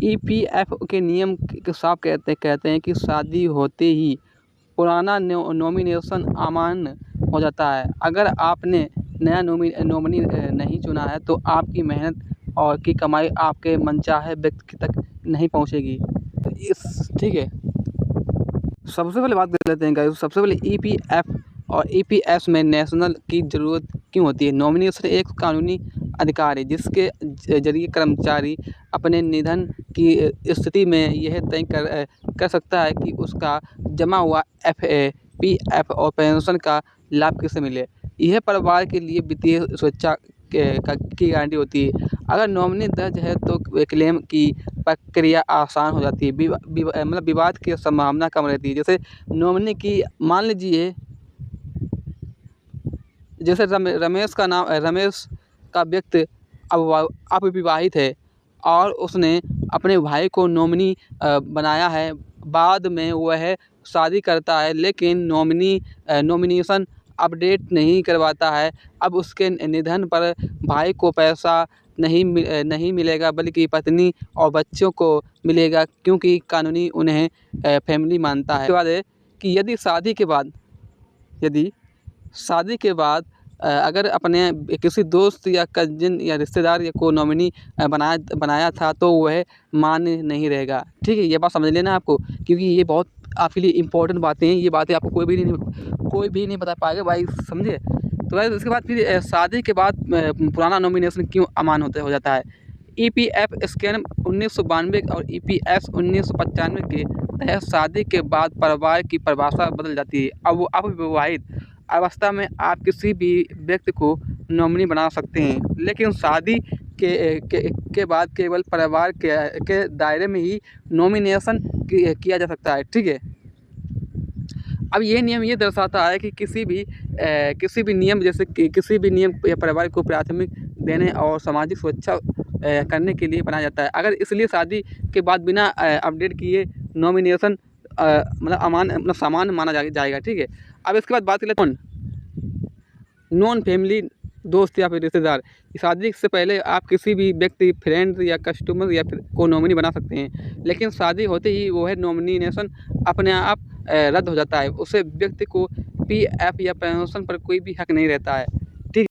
EPF के नियम साफ कहते हैं कि शादी होते ही पुराना नॉमिनेशन अमान्य हो जाता है। अगर आपने नया नॉमिनी नहीं चुना है तो आपकी मेहनत और की कमाई आपके मनचाहे व्यक्ति तक नहीं पहुंचेगी। तो ठीक है, सबसे पहले बात कर लेते हैं गाइस। सबसे पहले ईपीएफ और ईपीएस में नेशनल की ज़रूरत क्यों होती है। नॉमिनेशन एक कानूनी अधिकार है जिसके जरिए कर्मचारी अपने निधन की स्थिति में यह तय कर सकता है कि उसका जमा हुआ पीएफ और पेंशन का लाभ किसे मिले। यह परिवार के लिए वित्तीय सुरक्षा की गारंटी होती है। अगर नॉमिनी दर्ज है तो क्लेम की प्रक्रिया आसान हो जाती है, मतलब विवाद की संभावना कम रहती है। जैसे नॉमिनी की मान लीजिए, जैसे रमेश का व्यक्ति अविवाहित है और उसने अपने भाई को नॉमिनी बनाया है। बाद में वह शादी करता है लेकिन नॉमिनेशन अपडेट नहीं करवाता है। अब उसके निधन पर भाई को पैसा नहीं मिलेगा बल्कि पत्नी और बच्चों को मिलेगा, क्योंकि कानूनी उन्हें फैमिली मानता है। इसके बाद है कि यदि शादी के बाद अगर अपने किसी दोस्त या कजिन या रिश्तेदार को नॉमिनी बनाया था तो वह मान्य नहीं रहेगा। ठीक है, ये बात समझ लेना आपको, क्योंकि ये बहुत आपके लिए इम्पोर्टेंट बातें हैं। ये बातें आपको कोई भी नहीं बता पाएगा भाई, समझे। तो भाई उसके बाद फिर शादी के बाद पुराना नॉमिनेशन क्यों अमान्य हो जाता है। ईपीएफ स्कैम 1992 और ईपीएस 1995 के तहत शादी के बाद परिवार की परिभाषा बदल जाती है। अब वो अविवाहित अवस्था में आप किसी भी व्यक्ति को नॉमिनी बना सकते हैं, लेकिन शादी के बाद केवल परिवार के दायरे में ही नॉमिनेशन किया जा सकता है। ठीक है, अब ये नियम ये दर्शाता है कि किसी भी नियम, जैसे कि किसी भी नियम या परिवार को प्राथमिक देने और सामाजिक सुरक्षा करने के लिए बनाया जाता है। अगर इसलिए शादी के बाद बिना अपडेट किए नॉमिनेशन मतलब सामान्य माना जाएगा। ठीक है, अब इसके बाद बात करें नॉन फैमिली दोस्त या फिर रिश्तेदार। शादी से पहले आप किसी भी व्यक्ति, फ्रेंड या कस्टमर या फिर को नॉमिनी बना सकते हैं, लेकिन शादी होते ही वह नॉमिनेशन अपने आप रद्द हो जाता है। उसे व्यक्ति को पीएफ या पेंशन पर कोई भी हक नहीं रहता है।